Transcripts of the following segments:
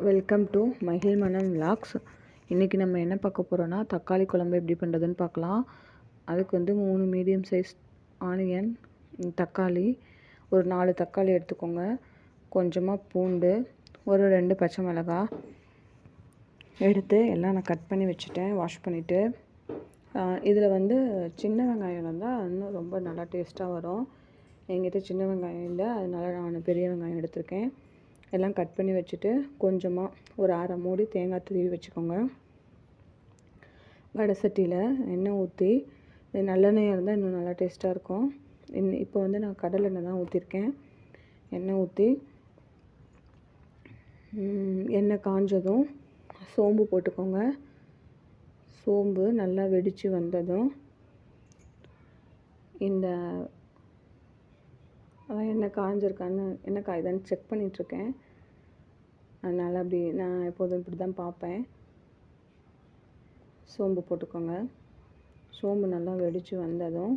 Welcome to மகிழ் மனம் vlogs. இன்றைக்கி நம்ம என்ன பார்க்க போகிறோன்னா தக்காளி குழம்பு எப்படி பண்ணுறதுன்னு பார்க்கலாம். அதுக்கு வந்து 3 மீடியம் சைஸ் ஆனியன், தக்காளி, ஒரு 4 தக்காளி எடுத்துக்கோங்க, கொஞ்சமாக பூண்டு, ஒரு 2 பச்சை மிளகாய் எடுத்து எல்லாம் நான் கட் பண்ணி வச்சுட்டேன், வாஷ் பண்ணிவிட்டு. இதில் வந்து சின்ன வெங்காயம் இருந்தால் இன்னும் ரொம்ப நல்லா டேஸ்ட்டாக வரும். என்கிட்ட சின்ன வெங்காயம் இல்லை, அதனால் நான் பெரிய வெங்காயம் எடுத்திருக்கேன். எல்லாம் கட் பண்ணி வச்சுட்டு கொஞ்சமாக ஒரு அரை மூடி தேங்காய் துருவி வச்சுக்கோங்க. வடை சட்டியில் எண்ணெய் ஊற்றி, நல்லெண்ணெயாக இருந்தால் இன்னும் நல்லா டேஸ்ட்டாக இருக்கும். இப்போ வந்து நான் கடலை எண்ணெய் தான் ஊற்றிருக்கேன். எண்ணெய் ஊற்றி எண்ணெய் காஞ்சதும் சோம்பு போட்டுக்கோங்க. சோம்பு நல்லா வெடித்து வந்ததும் இந்த எண்ணெய் காஞ்சிருக்கான்னு, எண்ணெய் காய்தான்னு செக் பண்ணிகிட்ருக்கேன். அதனால் அப்படி நான் எப்போதும் இப்படி தான் பார்ப்பேன். சோம்பு போட்டுக்கோங்க. சோம்பு நல்லா வெடித்து வந்ததும்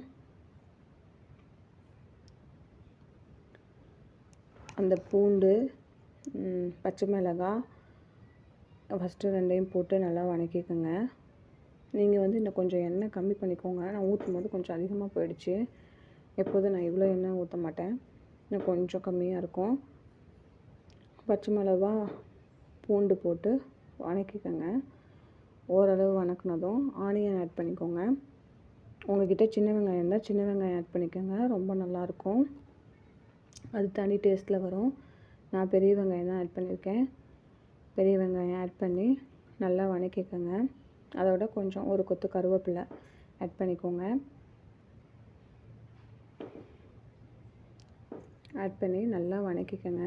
அந்த பூண்டு, பச்சை மிளகாய் ஃபஸ்ட்டு 2யும் போட்டு நல்லா வதக்கிக்கோங்க. நீங்கள் வந்து இன்னும் கொஞ்சம் எண்ணெய் கம்மி பண்ணிக்கோங்க. நான் ஊற்றும் போது கொஞ்சம் அதிகமாக போயிடுச்சு. எப்போதும் நான் இவ்வளோ எண்ணெய் ஊற்ற மாட்டேன், இன்னும் கொஞ்சம் கம்மியாக இருக்கும். பச்சை மிளகா, பூண்டு போட்டு வதக்கிக்கோங்க. ஓரளவு வதக்குனதும் ஆனியன் ஆட் பண்ணிக்கோங்க. உங்கள்கிட்ட சின்ன வெங்காயம் இருந்தால் சின்ன வெங்காயம் ஆட் பண்ணிக்கோங்க, ரொம்ப நல்லாயிருக்கும். அது தனி டேஸ்ட்டில் வரும். நான் பெரிய வெங்காயம் தான் ஆட் பண்ணியிருக்கேன். பெரிய வெங்காயம் ஆட் பண்ணி நல்லா வதக்கிக்கோங்க. அதோட கொஞ்சம் ஒரு கொத்து கருவேப்பிலை ஆட் பண்ணிக்கோங்க. ஆட் பண்ணி நல்லா வதக்கிக்கோங்க.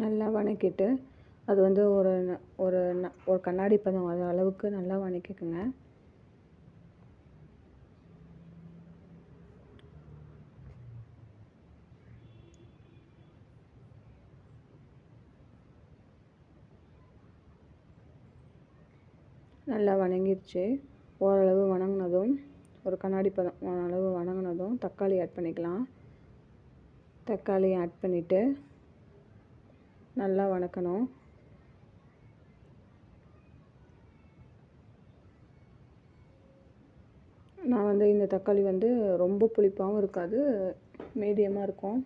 நல்லா வதக்கிட்டு அது வந்து ஒரு கண்ணாடி பதம் வர அளவுக்கு நல்லா வதக்கிக்கோங்க. நல்லா வதங்கிடுச்சு. ஓரளவு வதங்கினதும், ஒரு கண்ணாடி பதம் அளவு வதங்கினதும் தக்காளி ஆட் பண்ணிக்கலாம். தக்காளி ஆட் பண்ணிவிட்டு நல்லா வதக்கணும். நான் வந்து இந்த தக்காளி வந்து ரொம்ப புளிப்பாகவும் இருக்காது, மீடியமாக இருக்கும்.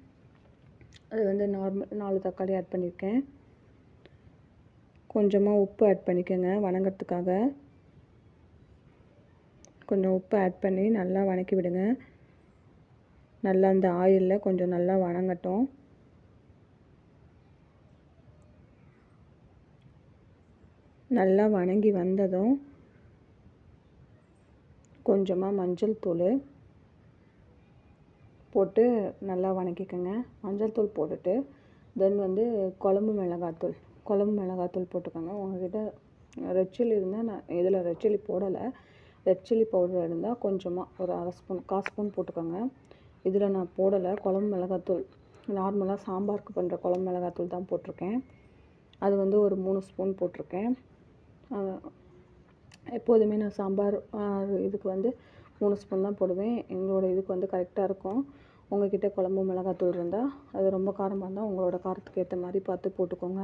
அது வந்து நார்மல் 4 தக்காளி ஆட் பண்ணியிருக்கேன். கொஞ்சமாக உப்பு ஆட் பண்ணிக்கோங்க வதங்கிறதுக்காக. கொஞ்சம் உப்பு ஆட் பண்ணி நல்லா வதக்கி விடுங்க. நல்லா அந்த ஆயிலில் கொஞ்சம் நல்லா வதங்கட்டும். நல்லா வதங்கி வந்ததும் கொஞ்சமாக மஞ்சள் தூள் போட்டு நல்லா வதக்கிக்கோங்க. மஞ்சள் தூள் போட்டுட்டு தென் வந்து குழம்பு மிளகாத்தூள் போட்டுக்கோங்க. உங்கள்கிட்ட ரெட் சில்லி இருந்தால், நான் இதில் ரெட் சில்லி போடலை, ரெட் சில்லி பவுடர் இருந்தால் கொஞ்சமாக ஒரு அரை ஸ்பூன், 1/4 ஸ்பூன் போட்டுக்கோங்க. இதில் நான் போடலை. குழம்பு மிளகாத்தூள் நார்மலாக சாம்பாருக்கு பண்ணுற குழம்பு மிளகாத்தூள் தான் போட்டிருக்கேன். அது வந்து ஒரு 3 ஸ்பூன் போட்டிருக்கேன். எப்போதுமே நான் சாம்பார் இதுக்கு வந்து 3 ஸ்பூன் தான் போடுவேன். எங்களோட இதுக்கு வந்து கரெக்டாக இருக்கும். உங்கள்கிட்ட குழம்பு மிளகாத்தூள் இருந்தால், அது ரொம்ப காரமாக இருந்தால் உங்களோட காரத்துக்கு ஏற்ற மாதிரி பார்த்து போட்டுக்கோங்க.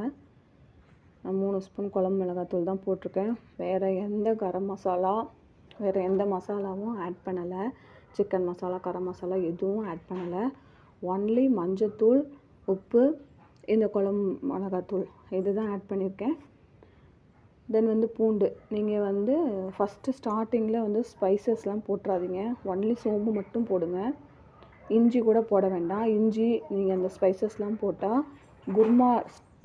நான் 3 ஸ்பூன் குழம்பு மிளகாத்தூள் தான் போட்டிருக்கேன். வேறு எந்த கரம் மசாலா, வேறு எந்த மசாலாவும் ஆட் பண்ணலை. சிக்கன் மசாலா, கரம் மசாலா எதுவும் ஆட் பண்ணலை. ஒன்லி மஞ்சத்தூள், உப்பு, இந்த குழம்பு மிளகாத்தூள் இது தான் ஆட் பண்ணியிருக்கேன். தென் வந்து பூண்டு, நீங்கள் வந்து ஃபஸ்ட்டு ஸ்டார்டிங்கில் வந்து ஸ்பைசஸ்லாம் போட்டுறாதீங்க, ஒன்லி சோம்பு மட்டும் போடுங்க. இஞ்சி கூட போட வேண்டாம். இஞ்சி நீங்கள் அந்த ஸ்பைசஸ்லாம் போட்டால் குருமா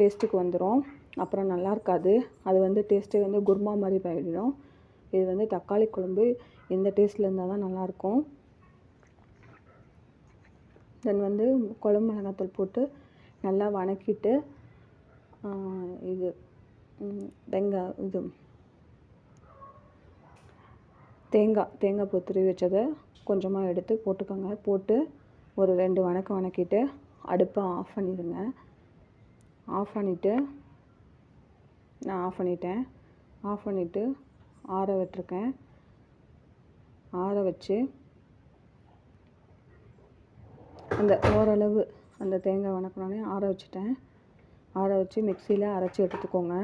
டேஸ்ட்டுக்கு வந்துடும், அப்புறம் நல்லா இருக்காது. அது வந்து டேஸ்ட்டே வந்து குருமா மாதிரி போயிடும். இது வந்து தக்காளி குழம்பு இந்த டேஸ்ட்டில் இருந்தால் தான் நல்லாயிருக்கும். தென் வந்து குழம்பு மிளகாத்தூள் போட்டு நல்லா வதக்கிட்டு இது தேங்காய் பூ துருவி வச்சதை கொஞ்சமாக எடுத்து போட்டுக்கோங்க. போட்டு ஒரு 2 வதக்கிட்டு அடுப்பை ஆஃப் பண்ணிடுங்க. ஆஃப் பண்ணிவிட்டு நான் ஆஃப் பண்ணிவிட்டு ஆற விட்டுருக்கேன். வச்சு அந்த ஓரளவு அந்த தேங்காய் வணக்கினோடனே ஆற வச்சுட்டேன். ஆற வச்சு மிக்சியில் அரைச்சி எடுத்துக்கோங்க.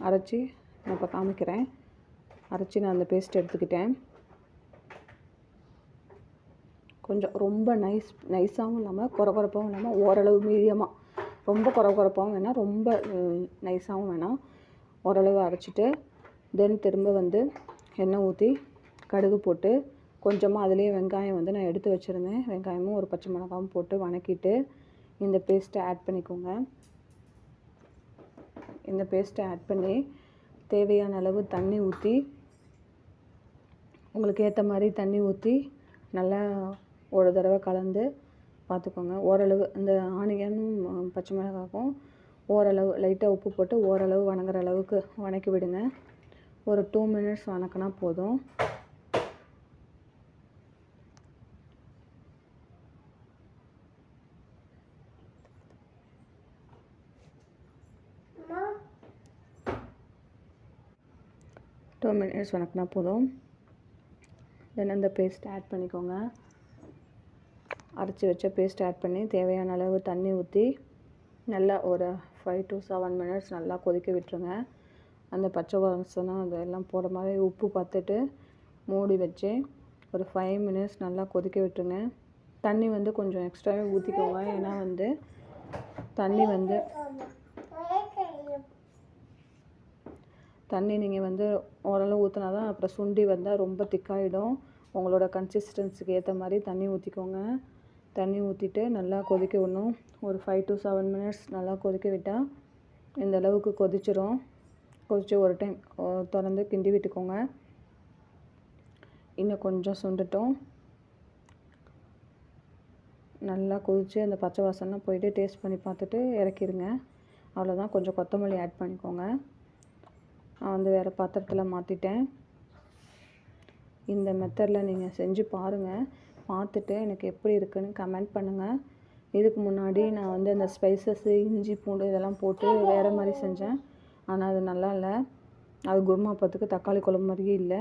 அரைச்சி நான் இப்போ காமிக்கிறேன். அரைச்சி நான் அந்த பேஸ்ட் எடுத்துக்கிட்டேன். கொஞ்சம் ரொம்ப நைஸாகவும் இல்லாமல் குறப்பாகவும் இல்லாமல் ஓரளவு மீடியமாக, ரொம்ப குறப்பாகவும் வேணாம், ரொம்ப நைஸாகவும் வேணாம், ஓரளவு அரைச்சிட்டு தென் திரும்ப வந்து எண்ணெய் ஊற்றி கடுகு போட்டு கொஞ்சமாக அதுலேயே வெங்காயம் வந்து நான் எடுத்து வச்சுருந்தேன், வெங்காயமும் ஒரு பச்சை மிளகாயும் போட்டு வணக்கிட்டு இந்த பேஸ்ட்டை ஆட் பண்ணிக்கோங்க. இந்த பேஸ்ட்டை ஆட் பண்ணி தேவையான அளவு தண்ணி ஊற்றி, உங்களுக்கு ஏற்ற மாதிரி தண்ணி ஊற்றி நல்லா ஒரு தடவை கலந்து பார்த்துக்கோங்க. ஓரளவு இந்த ஆனியனும் பச்சை மிளகாய்க்கும் ஓரளவு லைட்டாக உப்பு போட்டு ஓரளவு வணங்குற அளவுக்கு வணக்கி விடுங்க. ஒரு 2 மினிட்ஸ் வணக்கினா போதும். தென் அந்த பேஸ்ட் ஆட் பண்ணிக்கோங்க. அரைச்சி வச்ச பேஸ்ட் ஆட் பண்ணி தேவையான அளவு தண்ணி ஊற்றி நல்லா ஒரு 5 to 7 மினிட்ஸ் நல்லா கொதிக்க விட்டுருங்க. அந்த பச்சை வாசனை அதெல்லாம் போட மாதிரி உப்பு பார்த்துட்டு மூடி வச்சு ஒரு 5 மினிட்ஸ் நல்லா கொதிக்க விட்டுருங்க. தண்ணி வந்து கொஞ்சம் எக்ஸ்ட்ராவே ஊற்றிக்கோங்க. ஏன்னா வந்து தண்ணி நீங்கள் வந்து ஓரளவு ஊற்றினா தான் அப்புறம் சுண்டி வந்தால் ரொம்ப திக்காகிடும். உங்களோட கன்சிஸ்டன்சிக்கு ஏற்ற மாதிரி தண்ணி ஊற்றிக்கோங்க. தண்ணி ஊற்றிட்டு நல்லா கொதிக்க விடணும். ஒரு 5 to 7 மினிட்ஸ் நல்லா கொதிக்க விட்டால் இந்த அளவுக்கு கொதிச்சிரும். கொதித்து ஒரு டைம் திறந்து கிண்டி விட்டுக்கோங்க. இன்னும் கொஞ்சம் சுண்டட்டும். நல்லா கொதித்து அந்த பச்சை வாசனைலாம் போயிட்டு டேஸ்ட் பண்ணி பார்த்துட்டு இறக்கிடுங்க. அவ்வளோதான். கொஞ்சம் கொத்தமல்லி ஆட் பண்ணிக்கோங்க. நான் வந்து வேறு பாத்திரத்தில் மாற்றிட்டேன். இந்த மெத்தடில் நீங்கள் செஞ்சு பாருங்கள். பார்த்துட்டு எனக்கு எப்படி இருக்குன்னு கமெண்ட் பண்ணுங்கள். இதுக்கு முன்னாடி நான் வந்து அந்த ஸ்பைசஸ்ஸு இஞ்சி பூண்டு இதெல்லாம் போட்டு வேறு மாதிரி செஞ்சேன். ஆனால் அது நல்லா இல்லை. அது குருமா பத்துக்கு தக்காளி குழம்பு மாதிரியே இல்லை.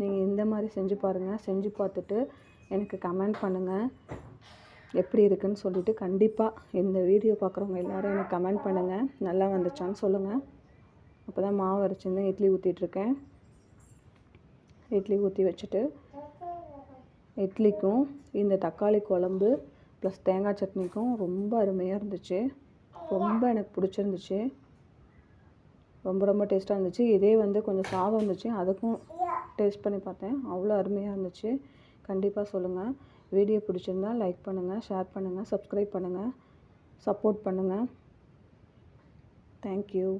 நீங்கள் இந்த மாதிரி செஞ்சு பாருங்கள். செஞ்சு பார்த்துட்டு எனக்கு கமெண்ட் பண்ணுங்கள் எப்படி இருக்குன்னு சொல்லிவிட்டு. கண்டிப்பாக இந்த வீடியோ பார்க்குறவங்க எல்லோரும் எனக்கு கமெண்ட் பண்ணுங்கள் நல்லா வந்துச்சான்னு சொல்லுங்கள். அப்போ தான் மாவு அரைச்சிருந்து இட்லி ஊற்றிட்டுருக்கேன். இட்லி ஊற்றி வச்சுட்டு இட்லிக்கும் இந்த தக்காளி குழம்பு ப்ளஸ் தேங்காய் சட்னிக்கும் ரொம்ப அருமையாக இருந்துச்சு. ரொம்ப எனக்கு பிடிச்சிருந்துச்சு. ரொம்ப டேஸ்ட்டாக இருந்துச்சு. இதே வந்து கொஞ்சம் சாதம் இருந்துச்சு, அதுக்கும் டேஸ்ட் பண்ணி பார்த்தேன். அவ்வளோ அருமையாக இருந்துச்சு. கண்டிப்பாக சொல்லுங்கள். வீடியோ பிடிச்சிருந்தா லைக் பண்ணுங்கள், ஷேர் பண்ணுங்கள், சப்ஸ்கிரைப் பண்ணுங்கள், சப்போர்ட் பண்ணுங்கள். தேங்க்யூ.